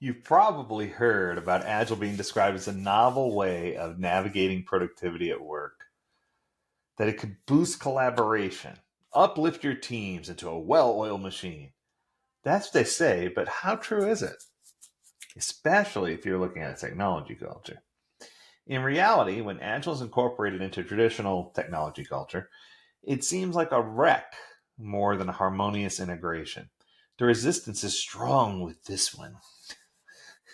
You've probably heard about Agile being described as a novel way of navigating productivity at work, that it could boost collaboration, uplift your teams into a well oiled machine. That's what they say, but how true is it? Especially if you're looking at a technology culture. In reality, when Agile is incorporated into traditional technology culture, it seems like a wreck more than a harmonious integration. The resistance is strong with this one.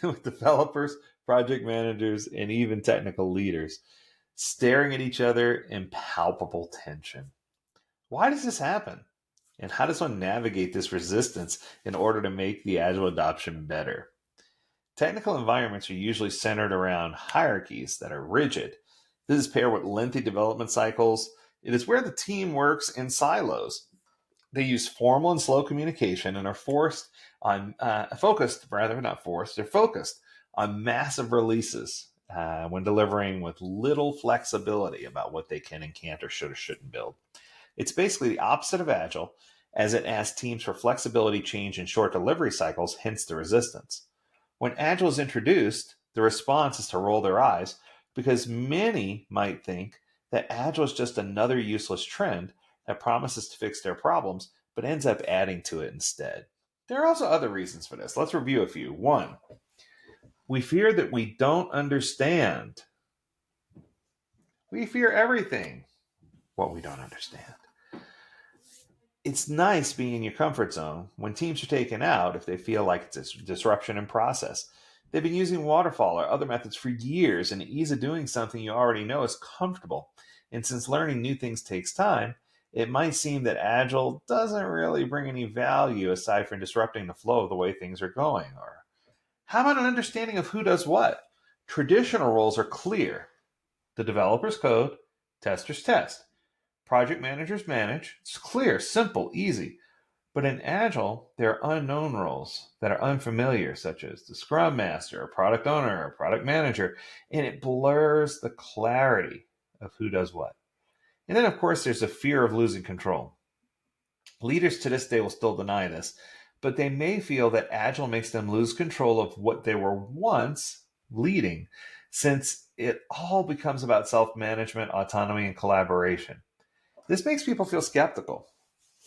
With developers, project managers, and even technical leaders staring at each other in palpable tension. Why does this happen? And how does one navigate this resistance in order to make the Agile adoption better? Technical environments are usually centered around hierarchies that are rigid. This is paired with lengthy development cycles. It is where the team works in silos. They use formal and slow communication and are they're focused on massive releases when delivering with little flexibility about what they can and can't or should or shouldn't build. It's basically the opposite of Agile, as it asks teams for flexibility, change, and short delivery cycles, hence the resistance. When Agile is introduced, the response is to roll their eyes because many might think that Agile is just another useless trend that promises to fix their problems, but ends up adding to it instead. There are also other reasons for this. Let's review a few. One, we fear that we don't understand. We fear everything what we don't understand. It's nice being in your comfort zone when teams are taken out if they feel like it's a disruption in process. They've been using waterfall or other methods for years, and the ease of doing something you already know is comfortable. And since learning new things takes time, it might seem that Agile doesn't really bring any value aside from disrupting the flow of the way things are going. Or how about an understanding of who does what? Traditional roles are clear. The developers code, testers test. Project managers manage. It's clear, simple, easy. But in Agile, there are unknown roles that are unfamiliar, such as the Scrum Master, or Product Owner, or Product Manager, and it blurs the clarity of who does what. And then, of course, there's a fear of losing control. Leaders to this day will still deny this, but they may feel that Agile makes them lose control of what they were once leading, since it all becomes about self-management, autonomy, and collaboration. This makes people feel skeptical.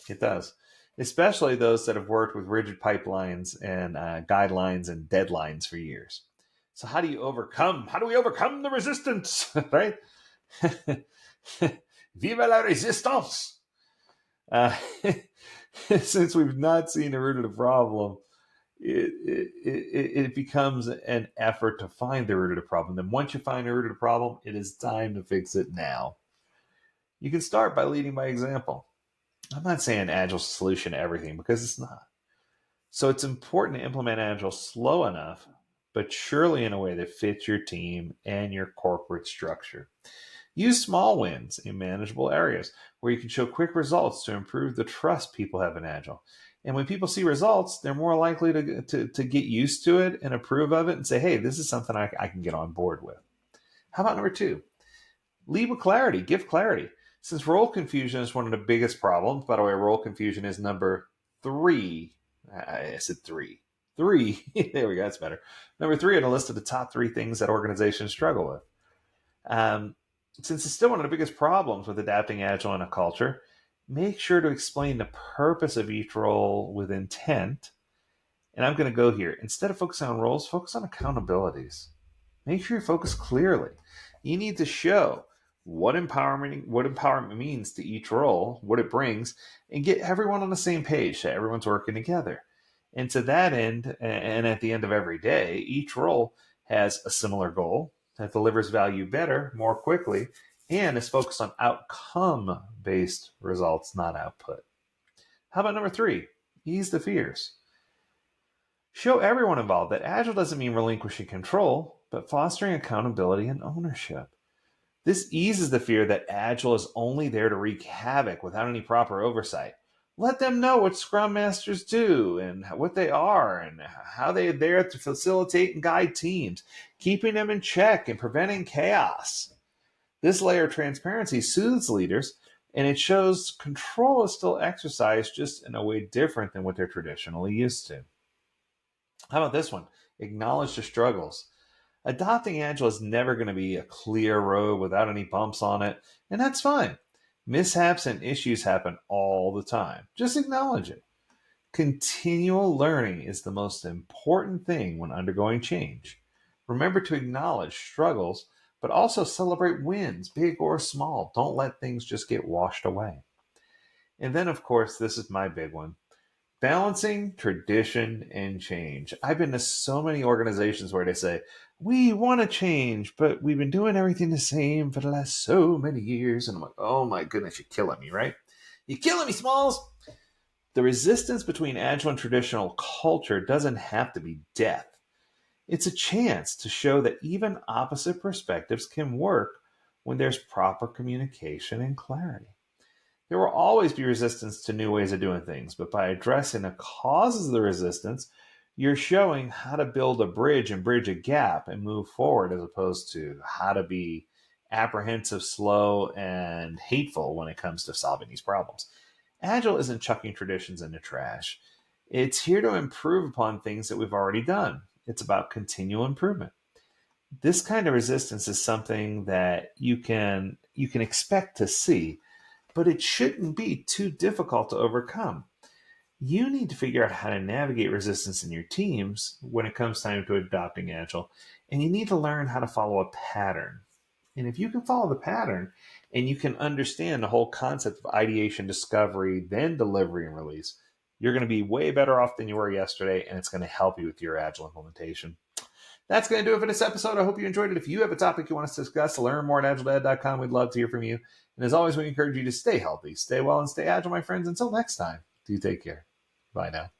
It does, especially those that have worked with rigid pipelines and guidelines and deadlines for years. So how do we overcome the resistance, right? Vive la resistance! Uh, since we've not seen the root of the problem, it becomes an effort to find the root of the problem. Then once you find the root of the problem, it is time to fix it now. You can start by leading by example. I'm not saying Agile's a solution to everything because it's not. So it's important to implement Agile slow enough, but surely in a way that fits your team and your corporate structure. Use small wins in manageable areas where you can show quick results to improve the trust people have in Agile. And when people see results, they're more likely to get used to it and approve of it and say, hey, this is something I can get on board with. How about number two? Lead with clarity. Give clarity. Since role confusion is one of the biggest problems, by the way, role confusion is number three. I said three. Three. There we go. That's better. Number three on the list of the top three things that organizations struggle with. Since it's still one of the biggest problems with adapting Agile in a culture, make sure to explain the purpose of each role with intent. And I'm going to go here. Instead of focusing on roles, focus on accountabilities. Make sure you focus clearly. You need to show what empowerment means to each role, what it brings, and get everyone on the same page so everyone's working together. And to that end, and at the end of every day, each role has a similar goal that delivers value better, more quickly, and is focused on outcome-based results, not output. How about number three? Ease the fears. Show everyone involved that Agile doesn't mean relinquishing control, but fostering accountability and ownership. This eases the fear that Agile is only there to wreak havoc without any proper oversight. Let them know what Scrum Masters do and what they are and how they are there to facilitate and guide teams, keeping them in check and preventing chaos. This layer of transparency soothes leaders, and it shows control is still exercised, just in a way different than what they're traditionally used to. How about this one? Acknowledge the struggles. Adopting Agile is never going to be a clear road without any bumps on it, and that's fine. Mishaps and issues happen all the time. Just acknowledge it. Continual learning is the most important thing when undergoing change. Remember to acknowledge struggles, but also celebrate wins, big or small. Don't let things just get washed away. And then, of course, this is my big one: balancing tradition and change. I've been to so many organizations where they say, we want to change, but we've been doing everything the same for the last so many years. And I'm like, oh my goodness, you're killing me, right? You're killing me, Smalls. The resistance between Agile and traditional culture doesn't have to be death. It's a chance to show that even opposite perspectives can work when there's proper communication and clarity. There will always be resistance to new ways of doing things, but by addressing the causes of the resistance, you're showing how to build a bridge and bridge a gap and move forward, as opposed to how to be apprehensive, slow, and hateful when it comes to solving these problems. Agile isn't chucking traditions in the trash. It's here to improve upon things that we've already done. It's about continual improvement. This kind of resistance is something that you can expect to see, but it shouldn't be too difficult to overcome. You need to figure out how to navigate resistance in your teams when it comes time to adopting Agile, and you need to learn how to follow a pattern. And if you can follow the pattern and you can understand the whole concept of ideation, discovery, then delivery and release, you're going to be way better off than you were yesterday, and it's going to help you with your Agile implementation. That's going to do it for this episode. I hope you enjoyed it. If you have a topic you want us to discuss, learn more at AgileDad.com. We'd love to hear from you. And as always, we encourage you to stay healthy, stay well, and stay agile, my friends. Until next time, do take care. Bye now.